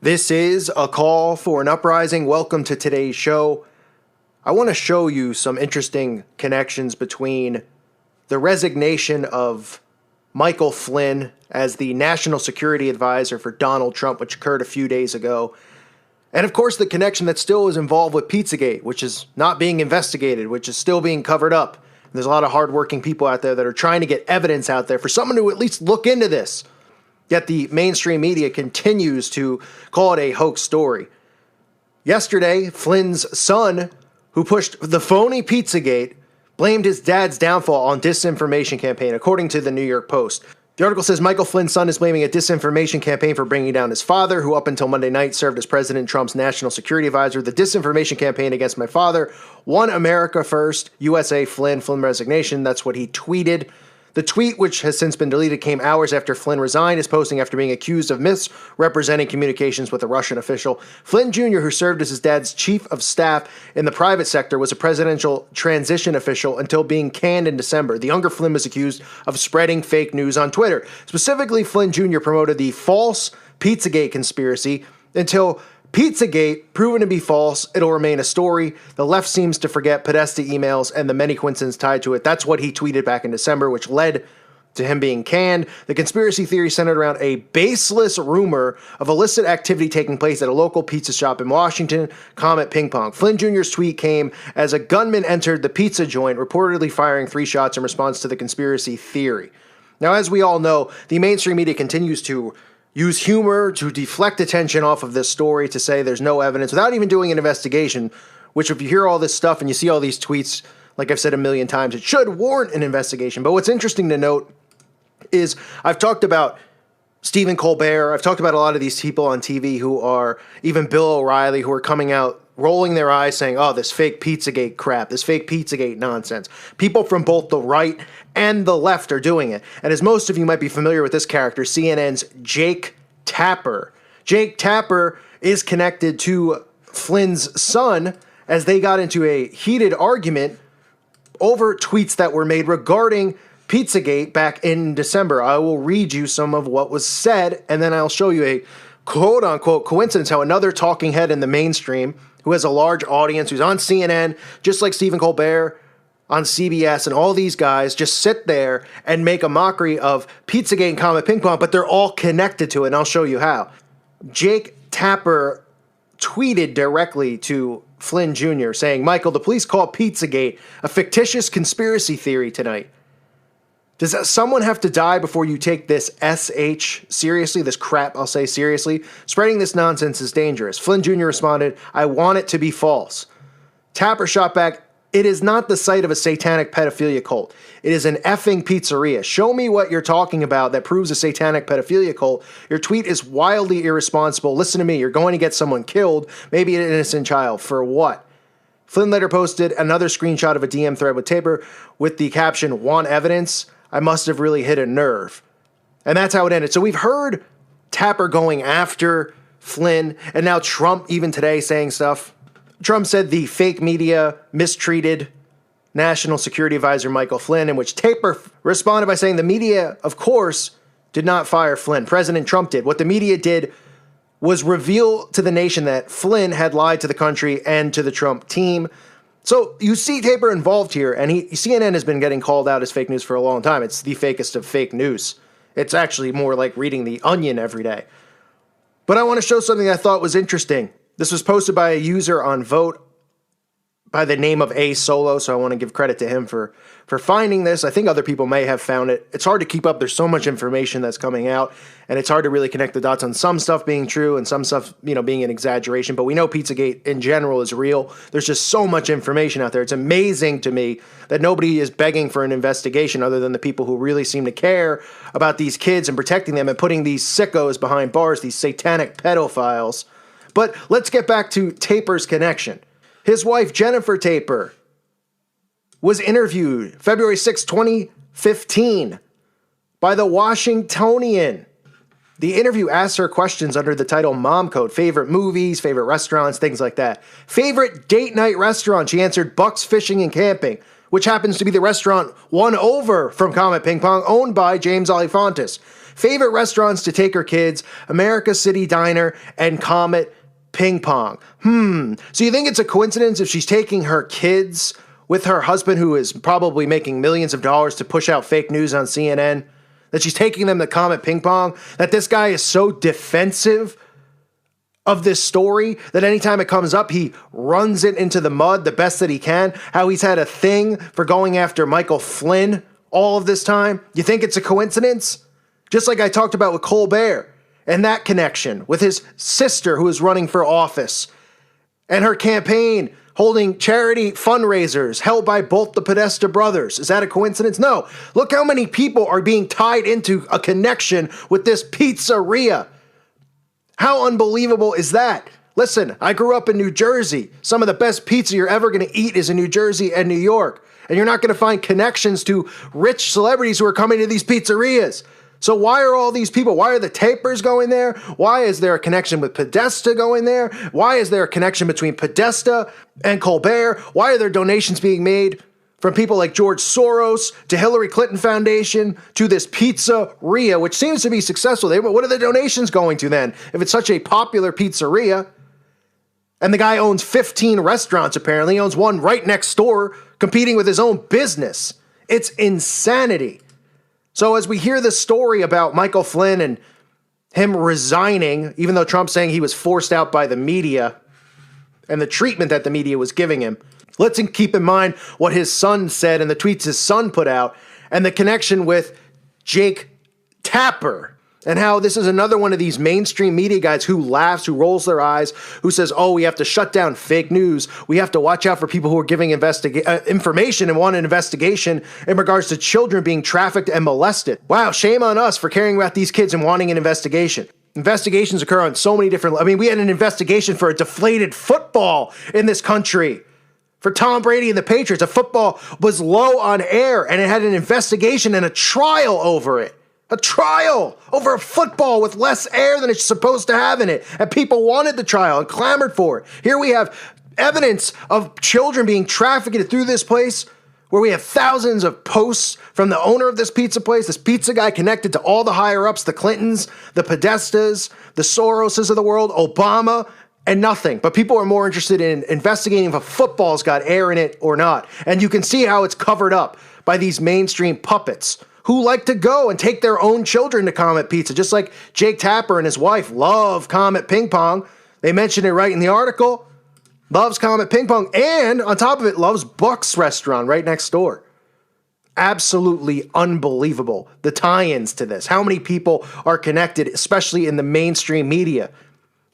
This is a call for an uprising. Welcome to today's show. I want to show you some interesting connections between the resignation of Michael Flynn as the National Security Advisor for Donald Trump, which occurred a few days ago, and of course the connection that still is involved with Pizzagate, which is not being investigated, which is still being covered up. And there's a lot of hardworking people out there that are trying to get evidence out there for someone to at least look into this. Yet the mainstream media continues to call it a hoax story. Yesterday, Flynn's son, who pushed the phony Pizzagate, blamed his dad's downfall on disinformation campaign, according to the New York Post. The article says Michael Flynn's son is blaming a disinformation campaign for bringing down his father, who up until Monday night served as President Trump's national security advisor. The disinformation campaign against my father won America first, USA Flynn resignation. That's what he tweeted. The tweet, which has since been deleted, came hours after Flynn resigned, his posting after being accused of misrepresenting communications with a Russian official. Flynn Jr., who served as his dad's chief of staff in the private sector, was a presidential transition official until being canned in December. The younger Flynn was accused of spreading fake news on Twitter. Specifically, Flynn Jr. promoted the false Pizzagate conspiracy until Pizzagate, proven to be false, it'll remain a story. The left seems to forget Podesta emails and the many coincidences tied to it. That's what he tweeted back in December, which led to him being canned. The conspiracy theory centered around a baseless rumor of illicit activity taking place at a local pizza shop in Washington, Comet Pong. Flynn Jr.'s tweet came as a gunman entered the pizza joint, reportedly firing 3 shots in response to the conspiracy theory. Now, as we all know, the mainstream media continues to use humor to deflect attention off of this story, to say there's no evidence without even doing an investigation, which if you hear all this stuff and you see all these tweets, like I've said a million times, it should warrant an investigation. But what's interesting to note is I've talked about Stephen Colbert, I've talked about a lot of these people on TV who are, even Bill O'Reilly, who are coming out rolling their eyes saying, oh, this fake Pizzagate crap, this fake Pizzagate nonsense. People from both the right and the left are doing it. And as most of you might be familiar with this character, CNN's Jake Tapper. Jake Tapper is connected to Flynn's son as they got into a heated argument over tweets that were made regarding Pizzagate back in December. I will read you some of what was said, and then I'll show you a quote-unquote coincidence how another talking head in the mainstream who has a large audience, who's on CNN, just like Stephen Colbert on CBS, and all these guys just sit there and make a mockery of Pizzagate and Comet Pong, but they're all connected to it, and I'll show you how. Jake Tapper tweeted directly to Flynn Jr. saying, Michael, the police call Pizzagate a fictitious conspiracy theory tonight. Does someone have to die before you take this SH seriously? This crap, I'll say seriously? Spreading this nonsense is dangerous. Flynn Jr. responded, I want it to be false. Tapper shot back, it is not the site of a satanic pedophilia cult. It is an effing pizzeria. Show me what you're talking about that proves a satanic pedophilia cult. Your tweet is wildly irresponsible. Listen to me, you're going to get someone killed, maybe an innocent child. For what? Flynn later posted another screenshot of a DM thread with Tapper with the caption, want evidence? I must have really hit a nerve. And that's how it ended. So we've heard Tapper going after Flynn, and now Trump even today saying stuff. Trump said the fake media mistreated National Security Advisor Michael Flynn, in which Tapper responded by saying the media, of course, did not fire Flynn. President Trump did. What the media did was reveal to the nation that Flynn had lied to the country and to the Trump team. So you see Tapper involved here, and CNN has been getting called out as fake news for a long time. It's the fakest of fake news. It's actually more like reading The Onion every day. But I want to show something I thought was interesting. This was posted by a user on Vote by the name of A Solo, so I want to give credit to him for finding this. I think other people may have found it. It's hard to keep up. There's so much information that's coming out, and it's hard to really connect the dots on some stuff being true and some stuff, being an exaggeration. But we know Pizzagate in general is real. There's just so much information out there. It's amazing to me that nobody is begging for an investigation other than the people who really seem to care about these kids and protecting them and putting these sickos behind bars, these satanic pedophiles. But let's get back to Tapper's connection. His wife, Jennifer Tapper, was interviewed February 6, 2015 by the Washingtonian. The interview asked her questions under the title Mom Code, favorite movies, favorite restaurants, things like that. Favorite date night restaurant, she answered Buck's Fishing and Camping, which happens to be the restaurant one over from Comet Pong, owned by James Alefantis. favorite restaurants to take her kids, America City Diner and Comet Ping Pong. So you think it's a coincidence if she's taking her kids with her husband, who is probably making millions of dollars to push out fake news on CNN, that she's taking them to Comet Ping Pong, that this guy is so defensive of this story that anytime it comes up, he runs it into the mud the best that he can, how he's had a thing for going after Michael Flynn all of this time? You think it's a coincidence? Just like I talked about with Colbert and that connection with his sister who is running for office and her campaign holding charity fundraisers held by both the Podesta brothers. Is that a coincidence? No. Look how many people are being tied into a connection with this pizzeria. How unbelievable is that? Listen, I grew up in New Jersey. Some of the best pizza you're ever going to eat is in New Jersey and New York. And you're not going to find connections to rich celebrities who are coming to these pizzerias. So why are all these people, why are the Tapers going there? Why is there a connection with Podesta going there? Why is there a connection between Podesta and Colbert? Why are there donations being made from people like George Soros to Hillary Clinton Foundation to this pizzeria, which seems to be successful? What are the donations going to then if it's such a popular pizzeria? And the guy owns 15 restaurants, apparently. He owns one right next door, competing with his own business. It's insanity. So as we hear this story about Michael Flynn and him resigning, even though Trump's saying he was forced out by the media and the treatment that the media was giving him, let's keep in mind what his son said and the tweets his son put out and the connection with Jake Tapper and how this is another one of these mainstream media guys who laughs, who rolls their eyes, who says, oh, we have to shut down fake news. We have to watch out for people who are giving information and want an investigation in regards to children being trafficked and molested. Wow, shame on us for caring about these kids and wanting an investigation. Investigations occur on so many different... we had an investigation for a deflated football in this country. For Tom Brady and the Patriots, a football was low on air and it had an investigation and a trial over it. A trial over a football with less air than it's supposed to have in it. And people wanted the trial and clamored for it. Here we have evidence of children being trafficked through this place, where we have thousands of posts from the owner of this pizza place, this pizza guy connected to all the higher-ups, the Clintons, the Podestas, the Soroses of the world, Obama, and nothing. But people are more interested in investigating if a football's got air in it or not. And you can see how it's covered up by these mainstream puppets who like to go and take their own children to Comet Pizza, just like Jake Tapper and his wife love Comet Ping Pong. They mention it right in the article. Loves Comet Ping Pong, and on top of it, loves Buck's restaurant right next door. Absolutely unbelievable, the tie-ins to this. How many people are connected, especially in the mainstream media,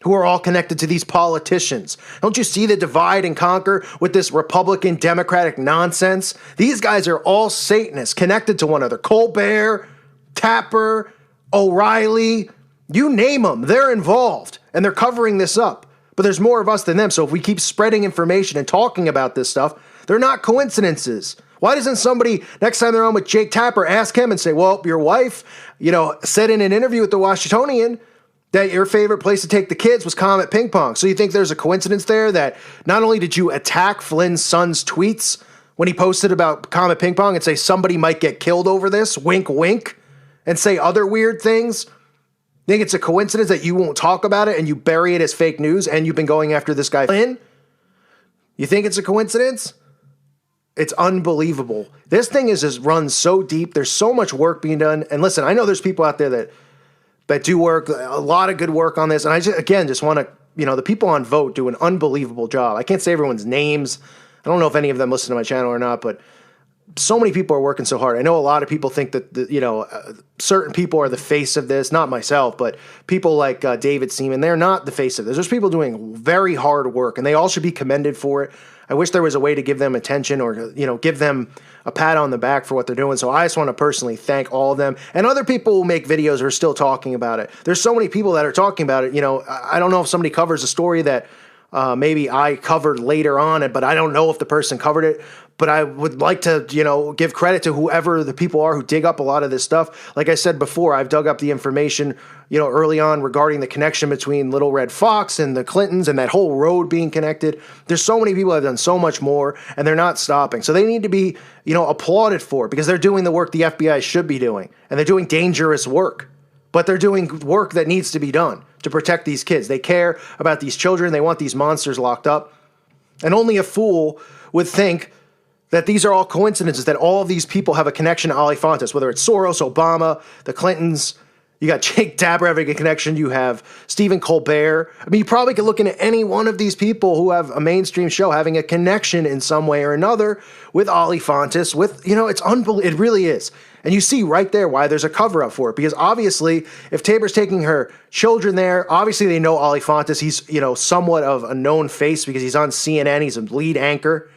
who are all connected to these politicians? Don't you see the divide and conquer with this Republican Democratic nonsense? These guys are all Satanists connected to one another. Colbert, Tapper, O'Reilly, you name them, they're involved and they're covering this up. But there's more of us than them. So if we keep spreading information and talking about this stuff, they're not coincidences. Why doesn't somebody, next time they're on with Jake Tapper, ask him and say, well, your wife, said in an interview with the Washingtonian that your favorite place to take the kids was Comet Ping Pong. So you think there's a coincidence there that not only did you attack Flynn's son's tweets when he posted about Comet Ping Pong and say somebody might get killed over this, wink, wink, and say other weird things? Think it's a coincidence that you won't talk about it and you bury it as fake news and you've been going after this guy Flynn? You think it's a coincidence? It's unbelievable. This thing is just run so deep. There's so much work being done. And listen, I know there's people out there that do work, a lot of good work on this. And I just want to, the people on Vote do an unbelievable job. I can't say everyone's names. I don't know if any of them listen to my channel or not, but so many people are working so hard. I know a lot of people think that, certain people are the face of this, not myself, but people like David Seaman, they're not the face of this. There's people doing very hard work and they all should be commended for it. I wish there was a way to give them attention or, give them a pat on the back for what they're doing. So I just want to personally thank all of them. And other people who make videos are still talking about it. There's so many people that are talking about it. I don't know if somebody covers a story that maybe I covered later on, but I don't know if the person covered it. But I would like to, give credit to whoever the people are who dig up a lot of this stuff. Like I said before, I've dug up the information, early on regarding the connection between Little Red Fox and the Clintons and that whole road being connected. There's so many people that have done so much more and they're not stopping. So they need to be, applauded for it because they're doing the work the FBI should be doing and they're doing dangerous work. but they're doing work that needs to be done to protect these kids. They care about these children. They want these monsters locked up. And only a fool would think that these are all coincidences, that all of these people have a connection to Ali Fontes, whether it's Soros, Obama, the Clintons. You got Jake Tapper having a connection. You have Stephen Colbert. I mean, you probably could look into any one of these people who have a mainstream show having a connection in some way or another with Ali Fontes, with, it's unbelievable. It really is. And you see right there why there's a cover up for it. Because obviously, if Tabor's taking her children there, obviously they know Ali Fontes. He's, somewhat of a known face because he's on CNN. He's a lead anchor.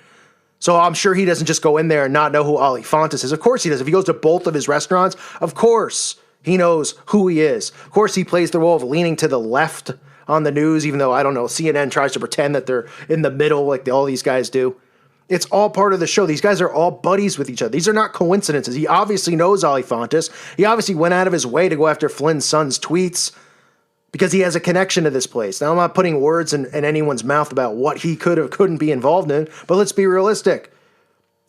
So I'm sure he doesn't just go in there and not know who Ali Fontes is. Of course he does. If he goes to both of his restaurants, of course he knows who he is. Of course he plays the role of leaning to the left on the news, even though, I don't know, CNN tries to pretend that they're in the middle like all these guys do. It's all part of the show. These guys are all buddies with each other. These are not coincidences. He obviously knows Ali Fontes. He obviously went out of his way to go after Flynn's son's tweets because he has a connection to this place. Now, I'm not putting words in anyone's mouth about what he could or couldn't be involved in, but let's be realistic.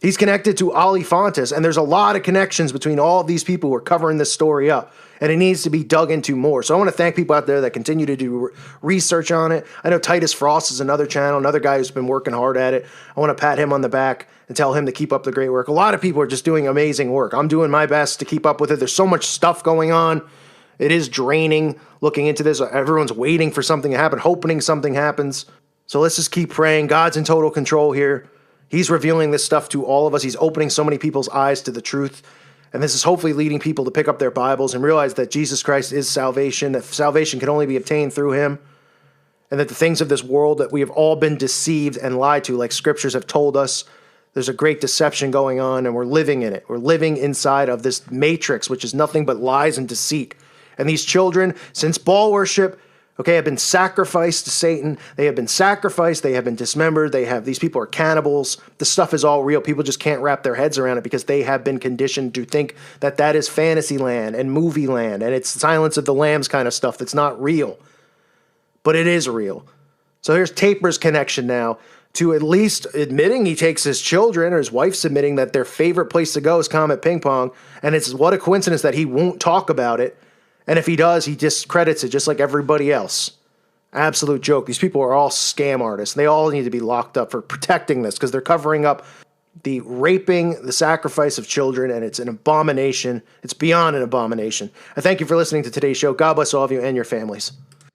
He's connected to Ali Fontes, and there's a lot of connections between all of these people who are covering this story up, and it needs to be dug into more. So I want to thank people out there that continue to do research on it. I know Titus Frost is another channel, another guy who's been working hard at it. I want to pat him on the back and tell him to keep up the great work. A lot of people are just doing amazing work. I'm doing my best to keep up with it. There's so much stuff going on. It is draining looking into this. Everyone's waiting for something to happen, hoping something happens. So let's just keep praying. God's in total control here. He's revealing this stuff to all of us. He's opening so many people's eyes to the truth. And this is hopefully leading people to pick up their Bibles and realize that Jesus Christ is salvation, that salvation can only be obtained through him, and that the things of this world that we have all been deceived and lied to, like scriptures have told us, there's a great deception going on, and we're living in it. We're living inside of this matrix, which is nothing but lies and deceit. And these children, since ball worship, have been sacrificed to Satan. They have been sacrificed. They have been dismembered. These people are cannibals. The stuff is all real. People just can't wrap their heads around it because they have been conditioned to think that that is fantasy land and movie land, and it's Silence of the Lambs kind of stuff that's not real. But it is real. So here's Tabor's connection now to at least admitting he takes his children, or his wife's admitting that their favorite place to go is Comet Ping Pong, and it's what a coincidence that he won't talk about it. And if he does, he discredits it just like everybody else. Absolute joke. These people are all scam artists. They all need to be locked up for protecting this because they're covering up the raping, the sacrifice of children, and it's an abomination. It's beyond an abomination. I thank you for listening to today's show. God bless all of you and your families.